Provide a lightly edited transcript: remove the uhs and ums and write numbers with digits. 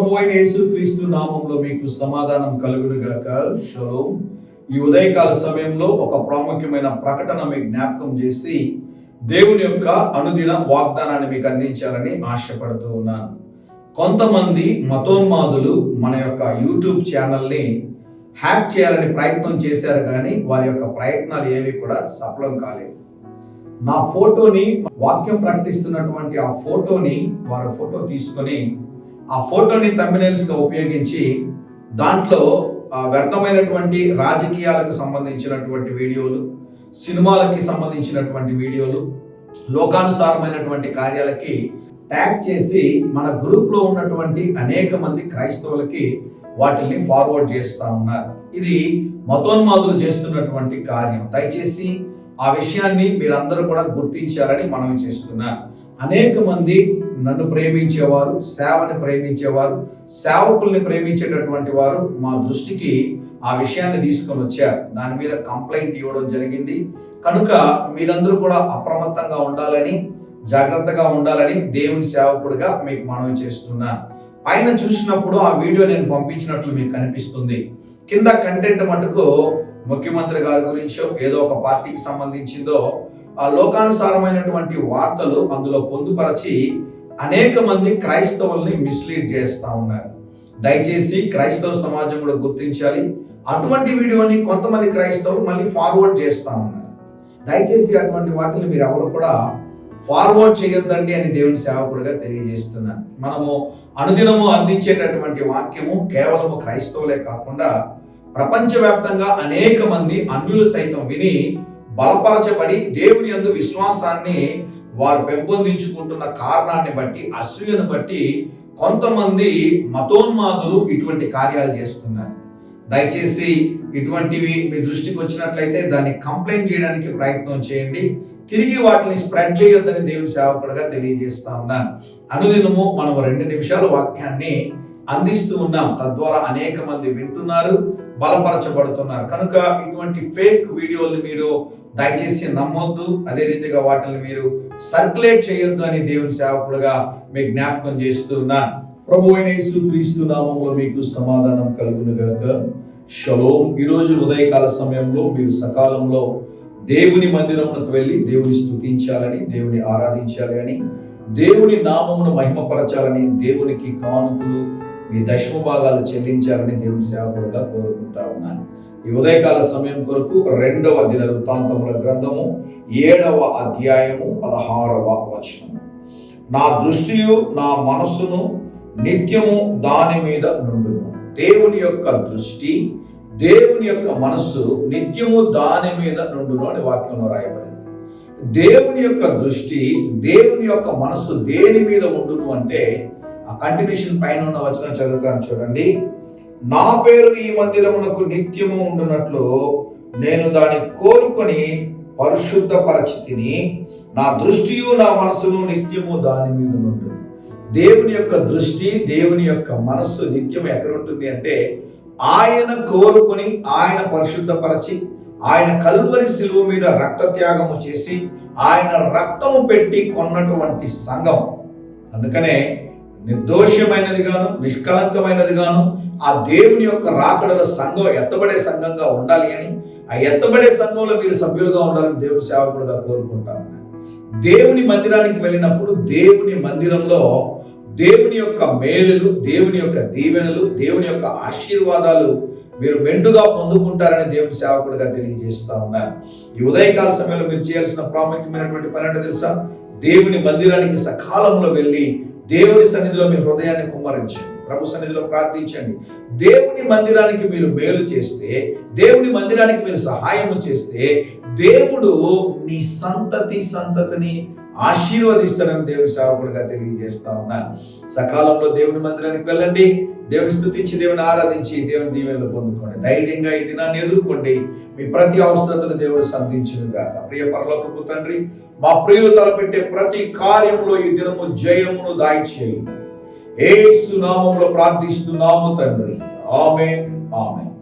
ప్రభువైన యేసుక్రీస్తు నామములో మీకు సమాధానం కలుగును గాక. షలోం. ఈ ఉదయకాల సమయంలో ఒక ప్రాముఖ్యమైన ప్రకటన మీకు జ్ఞాపకం చేసి దేవుని యొక్క అనుదిన వాగ్దానాన్ని మీకు అందించాలని ఆశపడుతూ ఉన్నాను. కొంతమంది మతోన్మాదులు మన యొక్క యూట్యూబ్ ఛానల్ని హ్యాక్ చేయాలని ప్రయత్నం చేశారు, కానీ వారి యొక్క ప్రయత్నాలు ఏవి కూడా సఫలం కాలేదు. నా ఫోటోని, వాక్యం ప్రకటిస్తున్నటువంటి ఆ ఫోటోని వారి ఫోటో తీసుకొని ఆ ఫోటోని థంబ్నెయిల్స్గా ఉపయోగించి దాంట్లో వ్యర్థమైనటువంటి రాజకీయాలకు సంబంధించినటువంటి వీడియోలు, సినిమాలకి సంబంధించినటువంటి వీడియోలు, లోకానుసారమైనటువంటి కార్యాలకి ట్యాగ్ చేసి మన గ్రూప్లో ఉన్నటువంటి అనేక మంది క్రైస్తవులకి వాటిని ఫార్వర్డ్ చేస్తూ ఉన్నారు. ఇది మతోన్మాదులు చేస్తున్నటువంటి కార్యం. దయచేసి ఆ విషయాన్ని మీరందరూ కూడా గుర్తించాలని మనవి చేస్తున్నారు. అనేక మంది నన్ను ప్రేమించేవారు, సేవని ప్రేమించేవారు, సేవకుల్ని ప్రేమించేటటువంటి వారు మా దృష్టికి ఆ విషయాన్ని తీసుకొని వచ్చారు. దాని మీద కంప్లైంట్ ఇవ్వడం జరిగింది. కనుక మీరందరూ కూడా అప్రమత్తంగా ఉండాలని, జాగ్రత్తగా ఉండాలని దేవుని సేవకుడిగా మీకు మనవి చేస్తున్నాను. పైన చూసినప్పుడు ఆ వీడియో నేను పంపించినట్లు మీకు కనిపిస్తుంది. కింద కంటెంట్ మటుకు ముఖ్యమంత్రి గారి గురించో ఏదో ఒక పార్టీకి సంబంధించిందో ఆ లోకానుసారమైనటువంటి వార్తలు అందులో పొందుపరచి అనేక మంది క్రైస్తవుల్ని మిస్లీడ్ చేస్తూ ఉన్నారు. దయచేసి క్రైస్తవ సమాజం కూడా గుర్తించాలి. అటువంటి వీడియోని కొంతమంది క్రైస్తవులు మళ్ళీ ఫార్వర్డ్ చేస్తూ ఉన్నారు. దయచేసి అటువంటి వాటిని మీరు ఎవరు కూడా ఫార్వర్డ్ చేయొద్దండి అని దేవుని సేవకుడిగా తెలియజేస్తున్నాను. మనము అనుదినము అందించేటటువంటి వాక్యము కేవలము క్రైస్తవులే కాకుండా ప్రపంచవ్యాప్తంగా అనేక మంది అన్యులు సైతం విని బలపరచబడి దేవుని యందు విశ్వాసాన్ని వారు పెంపొందించుకుంటున్న కారణాన్ని బట్టి, అసూయను బట్టి కొంతమంది మతోన్మాదులు ఇటువంటి కార్యాలు చేస్తున్నారు. దయచేసి ఇటువంటివి మీ దృష్టికి వచ్చినట్లయితే దాన్ని కంప్లైంట్ చేయడానికి ప్రయత్నం చేయండి. తిరిగి వాటిని స్ప్రెడ్ చేయొద్దని దేవుని సేవకుడిగా తెలియజేస్తా ఉన్నాను. అనుదినము మనం 2 నిమిషాల వాక్యాన్ని అందిస్తూ ఉన్నాం. తద్వారా అనేక మంది వింటున్నారు, బలపరచబడుతున్నారు. కనుక ఇటువంటి ఫేక్ వీడియోల్ని మీరు దయచేసి నమ్మొద్దు. అదే రీతిగా వాటిని మీరు సర్క్యులేట్ చేయొద్దు అని దేవుని సేవకుడుగా మీకు జ్ఞాపకం చేస్తున్నాను. ప్రభువైన యేసుక్రీస్తు నామములో మీకు సమాధానం కలుగును గాక. షలోం. ఈరోజు ఉదయకాల సమయంలో మీరు సకాలంలో దేవుని మందిరమునకు వెళ్ళి దేవుని స్తుతించాలని, దేవుని ఆరాధించాలి అని, దేవుని నామమును మహిమపరచాలని, దేవునికి కానుకలు మీ దశమ భాగాలు చెల్లించాలని దేవుని సేవకుడుగా కోరుకుంటా ఉన్నాను. ఈ ఉదయకాల సమయం కొరకు 2వ దినవృత్తాంతముల గ్రంథము 7వ అధ్యాయము 16వ వచనము. నా దృష్టియు నా మనస్సును నిత్యము దాని మీద నుండును. దేవుని యొక్క దృష్టి, దేవుని యొక్క మనస్సు నిత్యము దాని మీద నుండును అని వాక్యంలో రాయబడింది. దేవుని యొక్క దృష్టి, దేవుని యొక్క మనస్సు దేని మీద ఉండును అంటే ఆ కంటిన్యూషన్ పైన ఉన్న వచనం చదువుతాను చూడండి. నా పేరు ఈ మందిరమునకు నిత్యము ఉండునట్లు నేను దాన్ని కోరుకొని పరిశుద్ధపరచితిని. నా దృష్టియు నా మనస్సును నిత్యము దాని మీద ఉండును. దేవుని యొక్క దృష్టి, దేవుని యొక్క మనస్సు నిత్యం ఎక్కడ ఉంటుంది అంటే ఆయన కోరుకొని, ఆయన పరిశుద్ధపరచి, ఆయన కల్వరి శిలువ మీద రక్త త్యాగము చేసి ఆయన రక్తము పెట్టి కొన్నటువంటి సంఘం. అందుకనే నిర్దోషమైనది గాను, నిష్కలంకమైనది గాను ఆ దేవుని యొక్క రాకడల సంఘం ఎత్తబడే సంఘంగా ఉండాలి అని, ఆ ఎత్తబడే సంఘంలో మీరు సభ్యులుగా ఉండాలని దేవుని సేవకుడుగా కోరుకుంటా ఉన్నాను. దేవుని మందిరానికి వెళ్ళినప్పుడు దేవుని మందిరంలో దేవుని యొక్క మేలులు, దేవుని యొక్క దీవెనలు, దేవుని యొక్క ఆశీర్వాదాలు మీరు మెండుగా పొందుకుంటారని దేవుని సేవకుడిగా తెలియజేస్తా ఉన్నాను. ఈ ఉదయకాల సమయంలో మీరు చేయాల్సిన ప్రాముఖ్యమైనటువంటి పని అంటే తెలుసా? దేవుని మందిరానికి సకాలంలో వెళ్ళి దేవుని సన్నిధిలో మీ హృదయాన్ని కుమ్మరించండి, ప్రభు సన్నిధిలో ప్రార్థించండి. దేవుని మందిరానికి మీరు మేలు చేస్తే, దేవుని మందిరానికి మీరు సహాయం చేస్తే దేవుడు మీ సంతతిని ఆశీర్వదిస్తాడని దేవుని సేవకుడిగా తెలియజేస్తా ఉన్నాను. సకాలంలో దేవుని మందిరానికి వెళ్ళండి, దేవుని స్తుతించి, దేవుని ఆరాధించి, దేవుని దీవెనలు పొందుకోండి. ధైర్యంగా ఈ దినాన్ని ఎదుర్కోండి. మీ ప్రతి అవసరతను దేవుడు సంధించును గాక. ప్రియ పరలోకపు తండ్రి, మా ప్రియులు తలపెట్టే ప్రతి కార్యంలో ఈ దినము జయమును దాయిచేయండి. యేసు నామములో ప్రార్థిస్తున్నాము తండ్రి. ఆమేన్, ఆమేన్.